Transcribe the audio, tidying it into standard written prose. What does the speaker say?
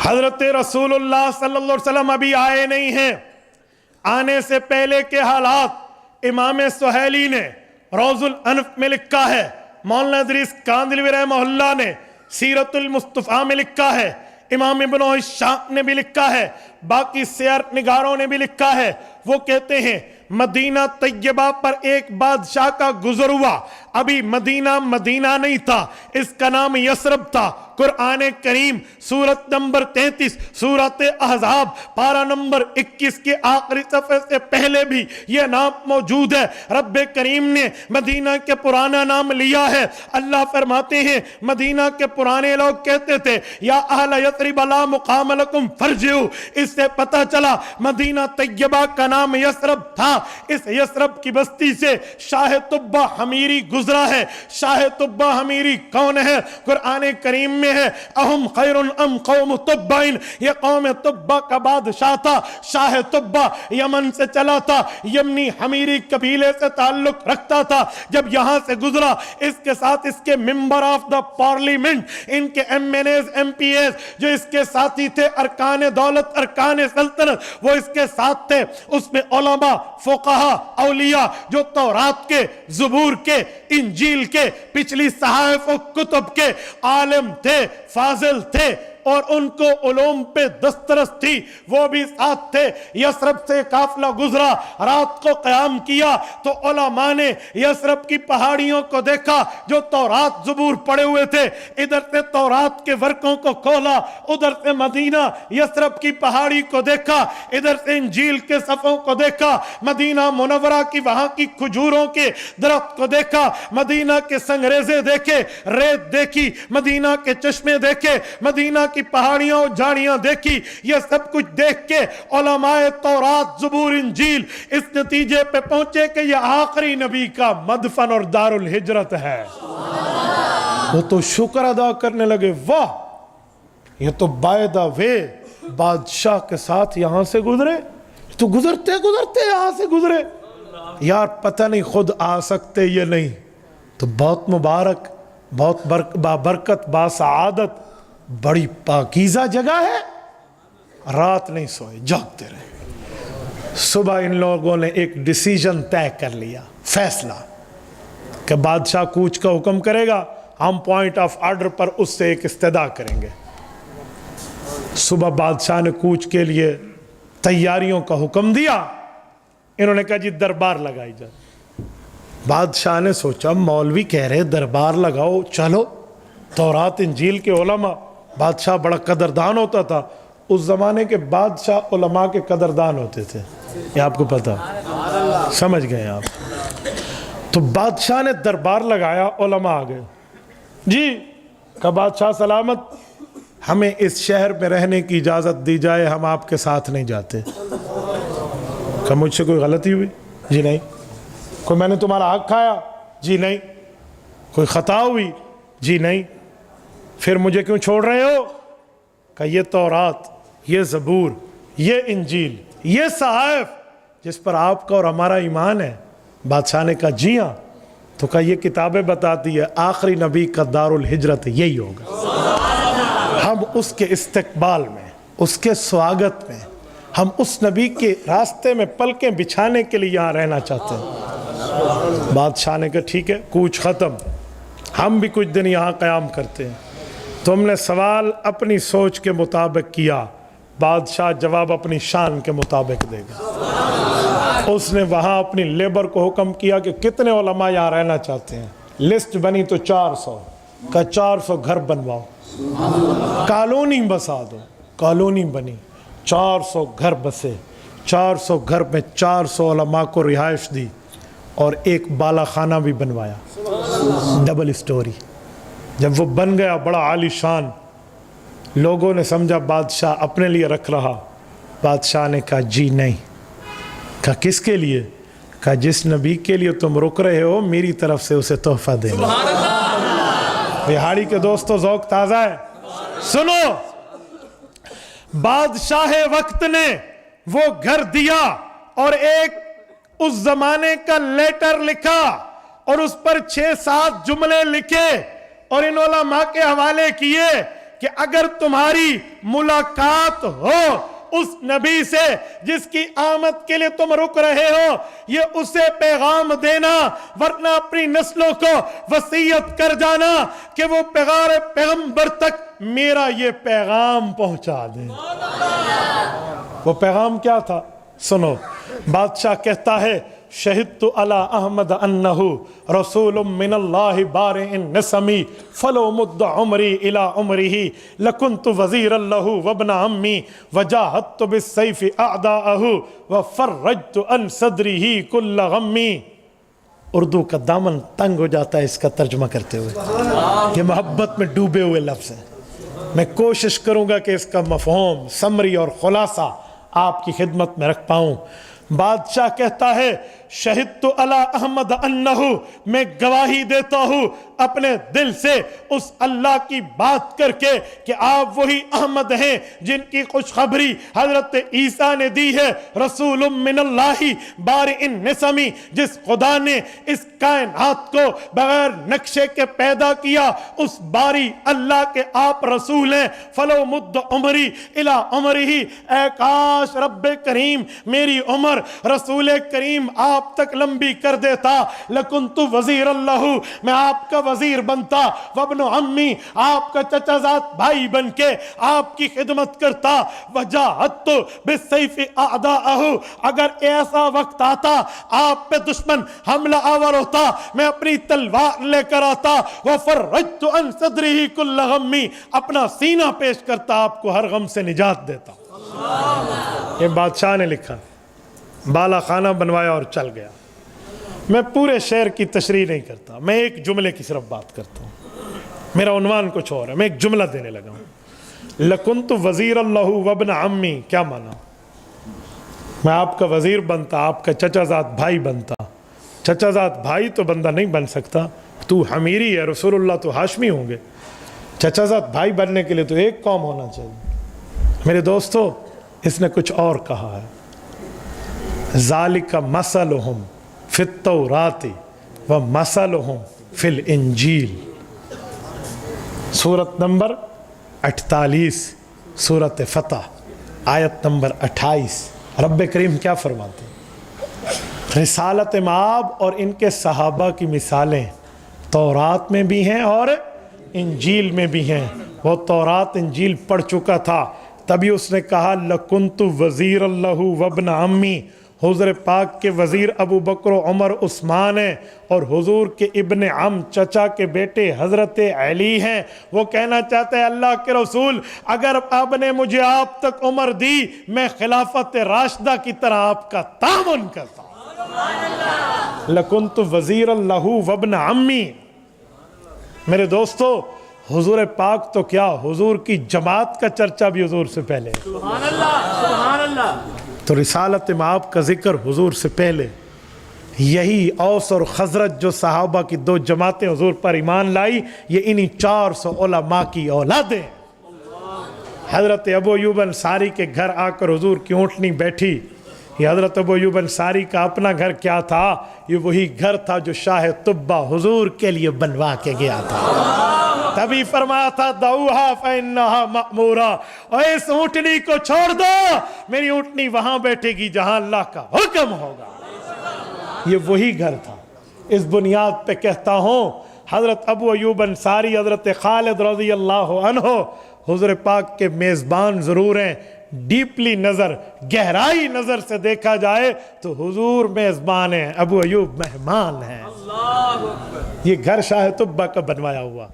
حضرت رسول اللہ صلی اللہ علیہ وسلم ابھی آئے نہیں ہیں، آنے سے پہلے کے حالات امام سہیلی نے روض الانف میں لکھا ہے، مولانا ادریس کاندھلوی رحمہ اللہ نے سیرت المصطفیٰ میں لکھا ہے، امام ابن ہشام نے بھی لکھا ہے، باقی سیر نگاروں نے بھی لکھا ہے۔ وہ کہتے ہیں مدینہ طیبہ پر ایک بادشاہ کا گزر ہوا، ابھی مدینہ مدینہ نہیں تھا، اس کا نام یثرب تھا۔ قرآن کریم سورت نمبر 33 سورت احزاب پارہ نمبر 21 کے آخری صفحے سے پہلے بھی یہ نام موجود ہے۔ رب کریم نے مدینہ کے پرانا نام لیا ہے۔ اللہ فرماتے ہیں مدینہ کے پرانے لوگ کہتے تھے یا اہل یثرب لا مقام لکم فارجعوا، اس سے پتہ چلا مدینہ طیبہ کا نام یثرب تھا۔ اس یثرب کی بستی سے شاہ طبہ حمیری گزرا ہے۔ شاہ طبہ حمیری کون ہے؟ قرآن کریم میں ہے اہم خیر ام قوم تبعین، یہ قوم تبع کا بادشاہ تھا۔ شاہ تبع یمن سے چلا تھا، یمنی حمیری قبیلے سے تعلق رکھتا تھا۔ جب یہاں سے گزرا اس کے ساتھ اس کے ممبر آف دا پارلیمنٹ، ان کے M N As M P As جو اس کے ساتھی تھے، ارکان دولت ارکان سلطنت وہ اس کے ساتھ تھے۔ اس میں علماء فقہاء اولیاء جو تورات کے، زبور کے، انجیل کے، پچھلی صحائف و کتب کے عالم تھے، فاضل تھے اور ان کو علوم پہ دسترس تھی، وہ بھی ساتھ تھے۔ یثرب سے قافلہ گزرا، رات کو قیام کیا تو علماء نے یثرب کی پہاڑیوں کو دیکھا جو تورات زبور پڑے ہوئے تھے، ادھر سے تورات کے ورقوں کو کھولا، ادھر سے مدینہ یثرب کی پہاڑی کو دیکھا، ادھر سے انجیل کے صفوں کو دیکھا، مدینہ منورہ کی وہاں کی کھجوروں کے درخت کو دیکھا، مدینہ کے سنگریزے دیکھے، ریت دیکھی، مدینہ کے چشمے دیکھے، مدینہ کی پہاڑیاں اور جھاڑیاں دیکھی۔ یہ سب کچھ دیکھ کے علماء تورات زبور انجیل اس نتیجے پہ پہنچے کہ یہ آخری نبی کا مدفن اور دار الہجرت ہے۔ وہ تو شکر ادا کرنے لگے، واہ یہ تو بائی دا وے بادشاہ کے ساتھ یہاں سے گزرے، تو گزرتے گزرتے یہاں سے گزرے، یار پتہ نہیں خود آ سکتے یہ نہیں تو بہت مبارک، بہت بابرکت، باسعادت، بڑی پاکیزہ جگہ ہے۔ رات نہیں سوئے، جاگتے رہے۔ صبح ان لوگوں نے ایک ڈیسیجن طے کر لیا، فیصلہ کہ بادشاہ کوچ کا حکم کرے گا، ہم پوائنٹ آف آرڈر پر اس سے ایک استدعا کریں گے۔ صبح بادشاہ نے کوچ کے لیے تیاریوں کا حکم دیا، انہوں نے کہا جی دربار لگائی جائے۔ بادشاہ نے سوچا مولوی کہہ رہے دربار لگاؤ، چلو۔ تورات انجیل کے علماء، بادشاہ بڑا قدردان ہوتا تھا، اس زمانے کے بادشاہ علماء کے قدردان ہوتے تھے، یہ آپ کو پتا، سمجھ گئے آپ۔ تو بادشاہ نے دربار لگایا، علماء آ گئے، جی کہ بادشاہ سلامت، ہمیں اس شہر میں رہنے کی اجازت دی جائے، ہم آپ کے ساتھ نہیں جاتے۔ کہ مجھ سے کوئی غلطی ہوئی؟ جی نہیں۔ کوئی میں نے تمہارا حق کھایا؟ جی نہیں۔ کوئی خطا ہوئی؟ جی نہیں۔ پھر مجھے کیوں چھوڑ رہے ہو؟ کہ یہ تورات، یہ زبور، یہ انجیل، یہ صحائف جس پر آپ کا اور ہمارا ایمان ہے۔ بادشاہ نے کہا جی ہاں۔ تو کہا یہ کتابیں بتاتی ہے آخری نبی کا دار الہجرت یہی ہوگا۔ ہم اس کے استقبال میں، اس کے سواگت میں، ہم اس نبی کے راستے میں پلکیں بچھانے کے لیے یہاں رہنا چاہتے ہیں۔ بادشاہ نے کہا ٹھیک ہے، کوچ ختم، ہم بھی کچھ دن یہاں قیام کرتے ہیں۔ تم نے سوال اپنی سوچ کے مطابق کیا، بادشاہ جواب اپنی شان کے مطابق دے گا۔ اس نے وہاں اپنی لیبر کو حکم کیا کہ کتنے علماء یہاں رہنا چاہتے ہیں۔ لسٹ بنی تو 400، کہ 400 گھر بنواؤ، کالونی بسا دو۔ کالونی بنی، 400 گھر بسے، 400 گھر میں 400 علماء کو رہائش دی اور ایک بالا خانہ بھی بنوایا، ڈبل اسٹوری۔ جب وہ بن گیا بڑا عالی شان، لوگوں نے سمجھا بادشاہ اپنے لیے رکھ رہا۔ بادشاہ نے کہا جی نہیں۔ کہا کس کے لیے؟ کہا جس نبی کے لیے تم رک رہے ہو میری طرف سے اسے تحفہ دینا۔ بہاڑی کے دوستو ذوق تازہ ہے، سنو۔ بادشاہ وقت نے وہ گھر دیا اور ایک اس زمانے کا لیٹر لکھا اور اس پر 6-7 جملے لکھے اور ان علماء کے حوالے کیے کہ اگر تمہاری ملاقات ہو اس نبی سے جس کی آمد کے لیے تم رک رہے ہو، یہ اسے پیغام دینا، ورنہ اپنی نسلوں کو وصیت کر جانا کہ وہ پیغمبر تک میرا یہ پیغام پہنچا دیں۔ وہ پیغام کیا تھا؟ سنو، بادشاہ کہتا ہے شہدت علی احمد انہ رسول من اللہ بارئ النسمی فلو مد عمری الی عمرہ لکنت وزیرا لہ وابن عمی وجاہدت بالسیف اعداءہ وفرجت عن صدرہ کل غمی۔ اردو کا دامن تنگ ہو جاتا ہے اس کا ترجمہ کرتے ہوئے، یہ محبت میں ڈوبے ہوئے لفظ ہیں۔ میں کوشش کروں گا کہ اس کا مفہوم، سمری اور خلاصہ آپ کی خدمت میں رکھ پاؤں۔ بادشاہ کہتا ہے شہدت علی احمد انہ، میں گواہی دیتا ہوں اپنے دل سے اس اللہ کی بات کر کے کہ آپ وہی احمد ہیں جن کی خوشخبری حضرت عیسیٰ نے دی ہے، رسول من اللہ بارئ النسمی، جس خدا نے اس کائنات کو بغیر نقشے کے پیدا کیا، اس باری اللہ کے آپ رسول ہیں۔ فلو مد عمری الی عمرہ، اے کاش رب کریم میری عمر رسول کریم آپ تک لمبی کر دیتا، لکنت وزیر اللہ، میں آپ کا وزیر بنتا، وابن عمی، آپ کا چچا زاد بھائی بن کے آپ کی خدمت کرتا، وجاہدت بالسیف اعداءہ، اگر ایسا وقت آتا آپ پہ دشمن حملہ آور ہوتا میں اپنی تلوار لے کر آتا، وفرجت عن صدرہ کل غمی، اپنا سینہ پیش کرتا، آپ کو ہر غم سے نجات دیتا۔ یہ بادشاہ نے لکھا، بالا خانہ بنوایا اور چل گیا۔ میں پورے شعر کی تشریح نہیں کرتا، میں ایک جملے کی صرف بات کرتا ہوں، میرا عنوان کچھ اور ہے، میں ایک جملہ دینے لگا ہوں۔ لکنت وزیر اللہ وابن عمی، کیا مانا؟ میں آپ کا وزیر بنتا، آپ کا چچا زاد بھائی بنتا۔ چچا زاد بھائی تو بندہ نہیں بن سکتا، تو حمیری ہے، رسول اللہ تو ہاشمی ہوں گے۔ چچا زاد بھائی بننے کے لیے تو ایک قوم ہونا چاہیے۔ میرے دوستو، اس نے کچھ اور کہا ہے، ذالک مثلہم فی التوراۃ و مثلہم فی الانجیل، سورت نمبر 48 سورت فتح آیت نمبر 28۔ رب کریم کیا فرماتے ہیں؟ رسالت مآب اور ان کے صحابہ کی مثالیں تورات میں بھی ہیں اور انجیل میں بھی ہیں۔ وہ تورات انجیل پڑھ چکا تھا، تبھی اس نے کہا لکنت وزیر اللہ وابن عمی، حضور پاک کے وزیر ابو بکر و عمر عثمان ہیں، اور حضور کے ابن عم چچا کے بیٹے حضرت علی ہیں۔ وہ کہنا چاہتے ہیں اللہ کے رسول، اگر آپ نے مجھے آپ تک عمر دی، میں خلافت راشدہ کی طرح آپ کا تعاون کرتا ہوں۔ لکنت وزیر اللہ وابن عمی۔ میرے دوستو، حضور پاک تو کیا، حضور کی جماعت کا چرچا بھی حضور سے پہلے۔ سبحان اللہ، سبحان اللہ۔ تو رسالت مآب کا ذکر حضور سے پہلے۔ یہی اوس اور خزرج جو صحابہ کی دو جماعتیں حضور پر ایمان لائی، یہ انہی 400 علماء کی اولادیں۔ حضرت ابو ایوب انصاری کے گھر آ کر حضور کی اونٹنی بیٹھی۔ یہ حضرت ابو ایوب انصاری کا اپنا گھر کیا تھا؟ یہ وہی گھر تھا جو شاہ طبہ حضور کے لیے بنوا کے گیا تھا۔ تبھی فرمایا تھا دعوہا فإنہا مأمورا، اور اس اونٹنی کو چھوڑ دو، میری اونٹنی وہاں بیٹھے گی جہاں اللہ کا حکم ہوگا۔ یہ وہی گھر تھا۔ اس بنیاد پہ کہتا ہوں، حضرت ابو ایوب انصاری، حضرت خالد رضی اللہ عنہ حضور پاک کے میزبان ضرور ہیں، ڈیپلی نظر، گہرائی نظر سے دیکھا جائے تو حضور میزبان ہیں، ابو ایوب مہمان ہیں۔ یہ گھر شاہ طبہ کا بنوایا ہوا۔